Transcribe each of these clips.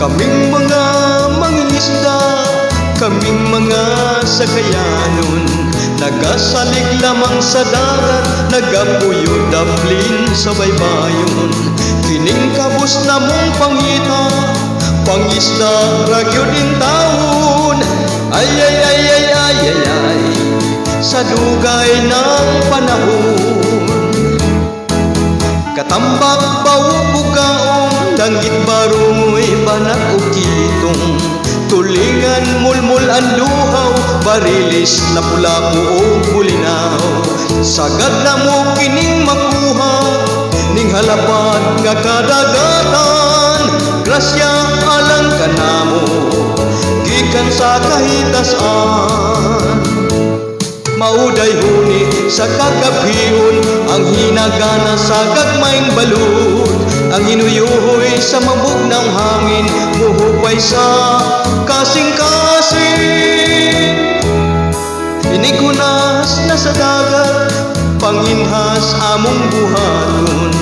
Kaming mga mangingisda, kaming mga sakayanon, nagasalig lamang sa dagat, nagapuyo daplin sa baybayon. Kining kabus na mong pangita, pangisda ragyo din taon. Ay ay ay ay ay ay ay, sa dugay ng panahon. Katambak baubugaong, danggit barungoy banak o kitong, tulingan mulmul ang luhaw, barilis na pula o bulinaw. Sagad na mo kining makuha, ning halapad nga kadagatan, grasya alang kanamo, gikan sa kahitasan. Mauday huni sa kagabhion, ang hinagana sa gagmayng balut, ang hinuyuhoy sa mabugnaw hangin, muhupay sa kasing-kasing. Inigunas na sa dagat, panginhas among buhaton,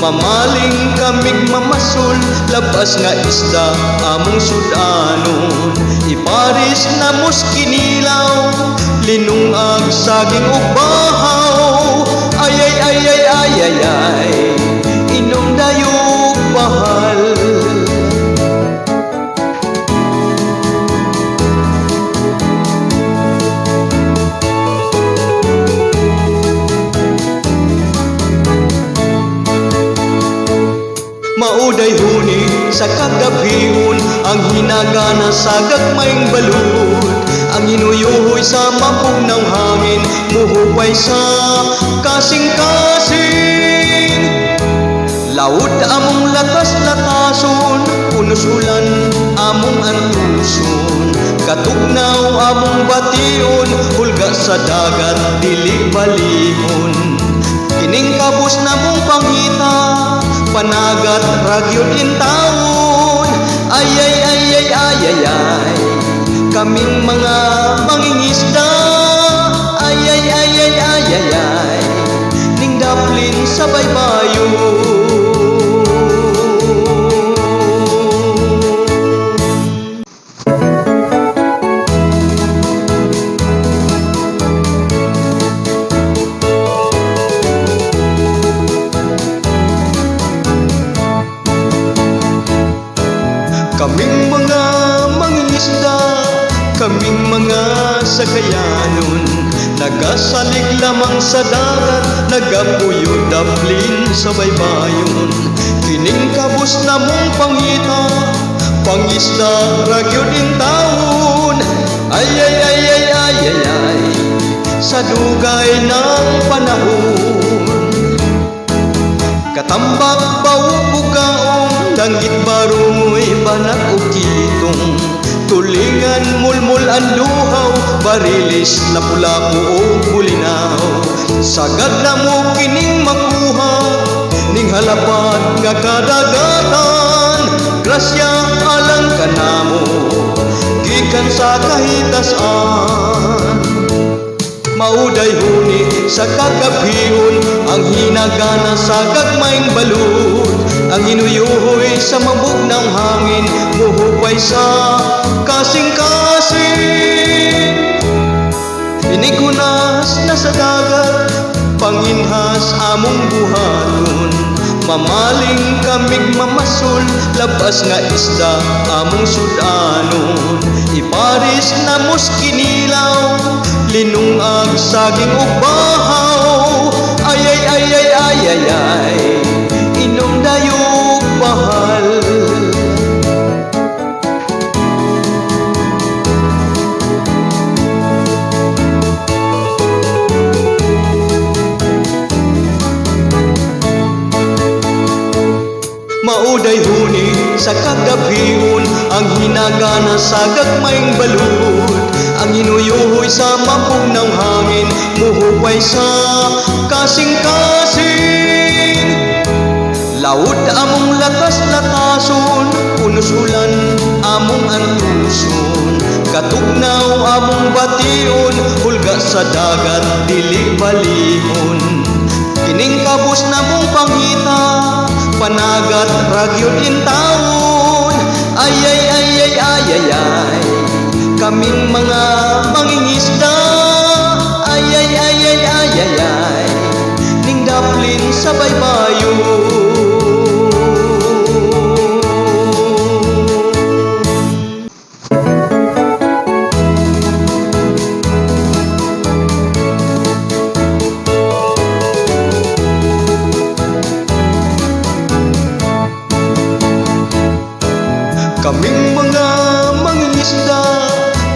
mamaling kamig mamasul, labas nga isda among sudanon. Iparis na muskinilaw, linungag saging ug bahaw. Ay ay ay ay ay ay ay, inom dayog bahal. Mauday huni sa kagabhion, ang hinagana sa gagmayng balut, ang hinuyuhoy sa mapugnaw hangin, muhupay sa kasing-kasing. Laud among latas-latason, punusulan among antuson, katugnaw among bation, hulga sa dagat dili balihon. Kining kabus na mong pangita, panagat ragyo din taon. Ay ay ay ay ay ay ay, kaming mga mangingisda. Ay ay ay ay ay ay ay, ning daplin sa baybayon. Kaming mga mangingisda, kaming mga sakayanon, nagasalig lamang sa dagat, nagapuyo daplin sa baybayon. Kining kabus na mong pangita, pangisda ragyo din taon. Ay ay ay ay ay ay ay, sa dugay ng panahon. Katambak baubugaong, danggit barungoy banak o kitong, tulingan mulmul ang luhaw, barilis na pula o bulinaw. Sagad na mo kining makuha, ning halapad nga kadagatan, grasya alang kanamo, gikan sa kahitasan. Mauday huni sa kagabhion, ang hinagana sa gagmayng balut, ang hinuyuhoy sa mabugnaw hangin, muhupay sa kasing-kasing. Inigunas na sa dagat, panginhas among buhaton, mamaling kamig mamasul, labas nga isda among sudanon. Iparis na muskinilaw, linungag saging ug bahaw. Ay ay ay ay ay ay ay, inom dayog bahal. Mauday huni sa kagabhion, ang hinagana sa gagmayng balut, ang hinuyuhoy sa mapugnaw hangin, muhupay sa kasing-kasing. Laud among latas-latason, punusulan among antuson, katugnaw among bation, hulga sa dagat dili balihon. Kining kabus na mong pangita, panagat ragyo din taon. Ay ay ay ay ay ay ay, kaming mga mangingisda. Ay ay ay ay ay ay ay, ning daplin sa baybayon. Kaming mga mangingisda,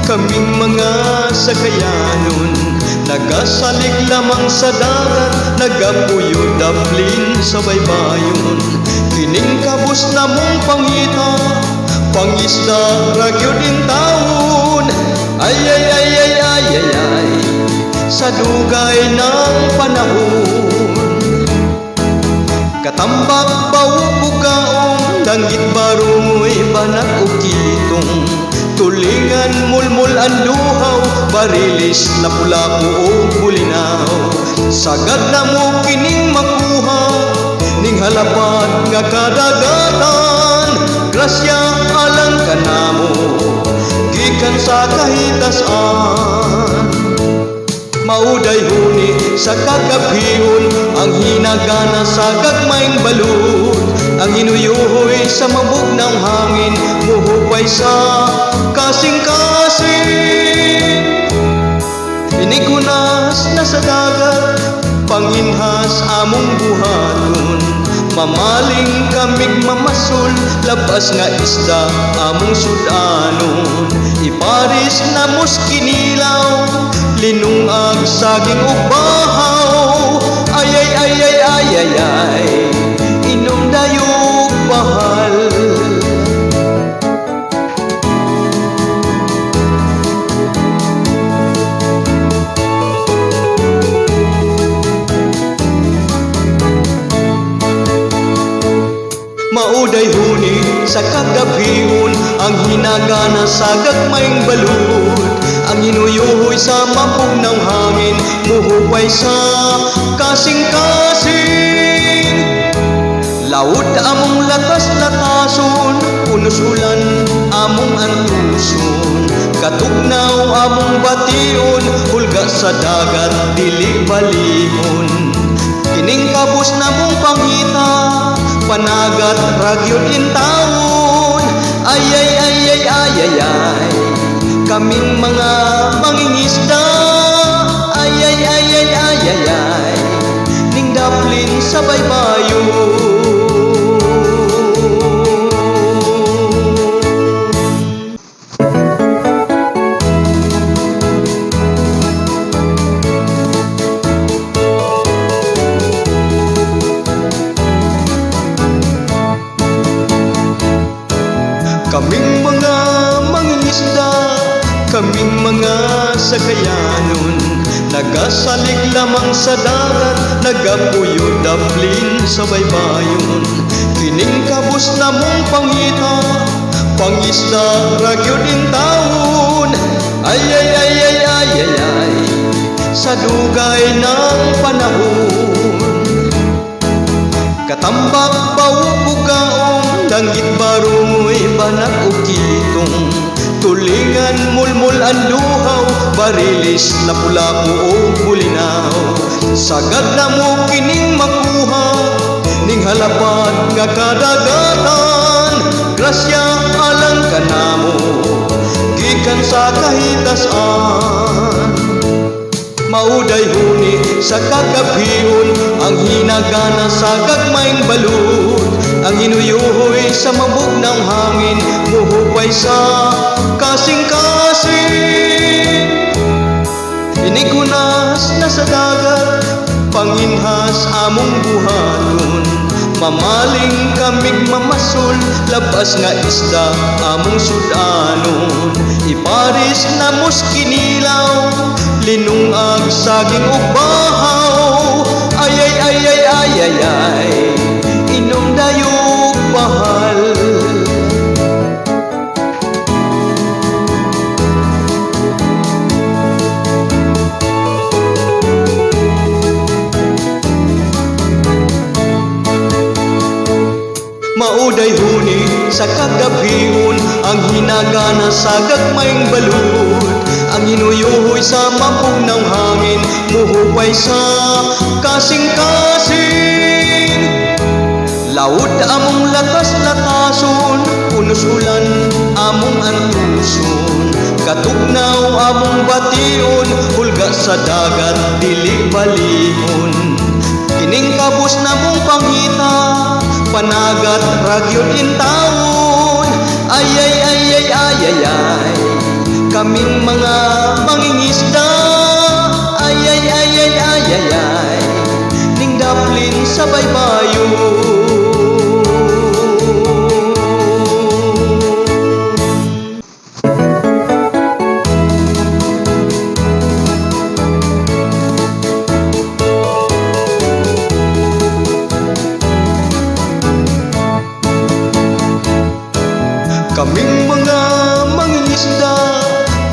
kaming mga sakayanon, nagasalig lamang sa dagat, nagapuyo daplin sa baybayon. Kining kabus na mong pangita, pangisda ragyo din taon. Ay ay ay ay ay ay ay, sa dugay ng panahon. Katambak baubugaong, danggit barumoy banak o kitong, tulingan mulmul ang luhaw, barilis na pula-pu o bulinaw. Sagad na mo kining makuha, ning halapad nga kadagatan. Grasya alang ka na mo, gikan sa kahitasan. Mauday huni sa kagabhihon, ang hinagana sa gagmayng balud. Ang inuyuhoy sa mabugnaw hangin, muhupay sa kasing-kasing. Inigunas na sa dagat, panginhas among buhaton. Mamaling kamig mamasul, labas nga isda among sudanon. Iparis na muskinilaw, linungag saging ug bahaw. Ay ay ay ay ay ay ay, inom dayog bahal. Mauday huni sa kagabhihon, ang hinagana sa gagmayng balud. Ang inuyuhoy sa mapugnaw hangin, muhupay sa kasing-kasing. Laud among latas-latason, unusulan among antuson. Katugnaw among bation, hulga sa dagat dili balihon. Kining kabus na mong panghita, panagat ragyod in taon. Ay ay ay ay ay ay ay, kaming mga mangingisda. Ay ay ay ay ay ay ay, ning daplin sa baybayon. Kaming mga mangingisda, kaming mga sakayanon, nagasalig lamang sa dagat, nagapuyo daplin sa baybayon. Kining kabus na mong pangita, pangisda ragyo din taon. Ay ay ay ay ay ay ay, sa dugay ng panahon. Katambak baubugaong, danggit barumoy banak o kitong, tulingan mulmul ang luhaw, barilis na pula-pu o bulinaw. Sagad na mo kining makuha, ning halapad nga kadagatan. Grasya alang ka na mo, gikan sa kahitasan. Mauday huni sa kagabhihon, ang hinagana sa gagmayng balud. Ang inuyuhoy sa mabugnaw hangin, muhupay sa kasing-kasing. Inigunas na sa dagat, panginhas among buhaton. Mamaling kamig mamasul, labas nga isda among sudanon. Iparis na muskinilaw, linungag saging ug bahaw. Ay ay ay ay ay ay ay, inom dayog bahal. Mauday huni sa kagabion, ang hinagana sa gagmayng balud, ang hinuyuhoy sa mapugnaw hangin, muhupay sa kasing-kasing. Laud among latas-latason, unusulan among antuson, katugnaw among bation, hulga sa dagat dili balihon. Kining kabus na mong panghita, panagat ragyod in taon. Ay ay ay ay ay ay ay, kaming mga mangingisda. Ay ay ay ay ay ay ay, ning daplin sa baybayon. Kaming mga mangingisda,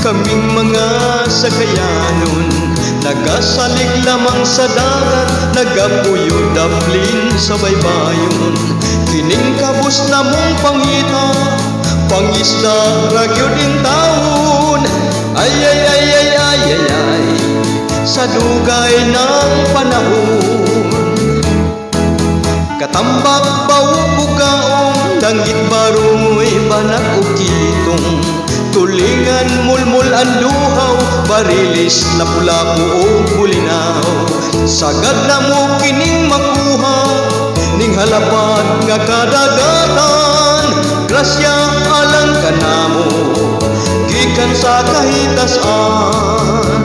kaming mga sakayanon, nagasalig lamang sa dagat, nagapuyo daplin sa baybayon. Kining kabus na mong panghita, pangisda ragyod in taon. Ay ay ay ay ay ay ay, sa dugay ng panahon. Katambak baubugaong, danggit baroy banak ukitong, tulingan mulmul ang luhaw, barilis lapu-lapu o bulinaw. Sagad na mo kining makuha, ning halapad nga kadagatan, grasya alang kanamo, gikan sa kahitasan.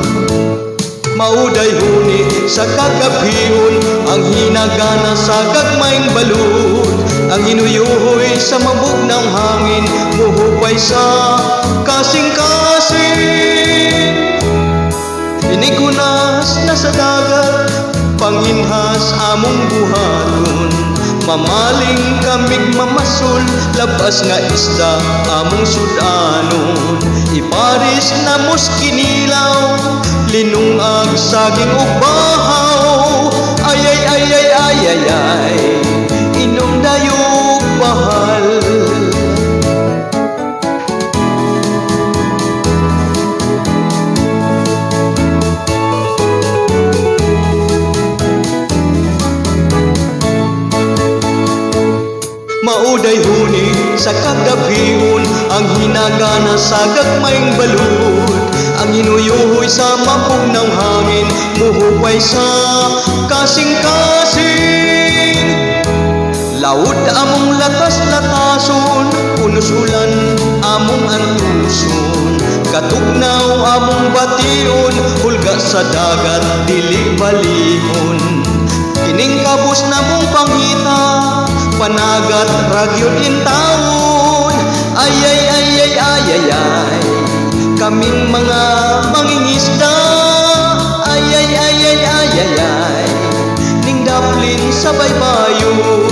Mauday huni sa kagabion, ang hinagana sa gagmayng balud, ang hinuyuhoy sa mabugnaw hangin, muhupay sa kasing-kasing. Inigunas na sa dagat, panginhas among buhaton, mamaling kamig mamasul, labas nga isda among sudanon. Iparis na muskinilaw, linungag saging ug bahaw. Ay ay ay ay ay ay ay, inom dayog bahal. Mauday huni sa kagabion, ang hinagana sa gagmayng balud, ang hinuyuhoy sa mapugnaw hangin, muhupay sa kasing-kasing. Laud among latas-latason, unusulan among antuson, katugnaw among bation, hulga sa dagat dili balihon. Kining kabus na mong panghita, panagat ragyod in taon. Ay ay ay ay ay ay ay, kaming mga mangingisda. Ay ay ay ay ay ay ay, ning daplin sa baybayon.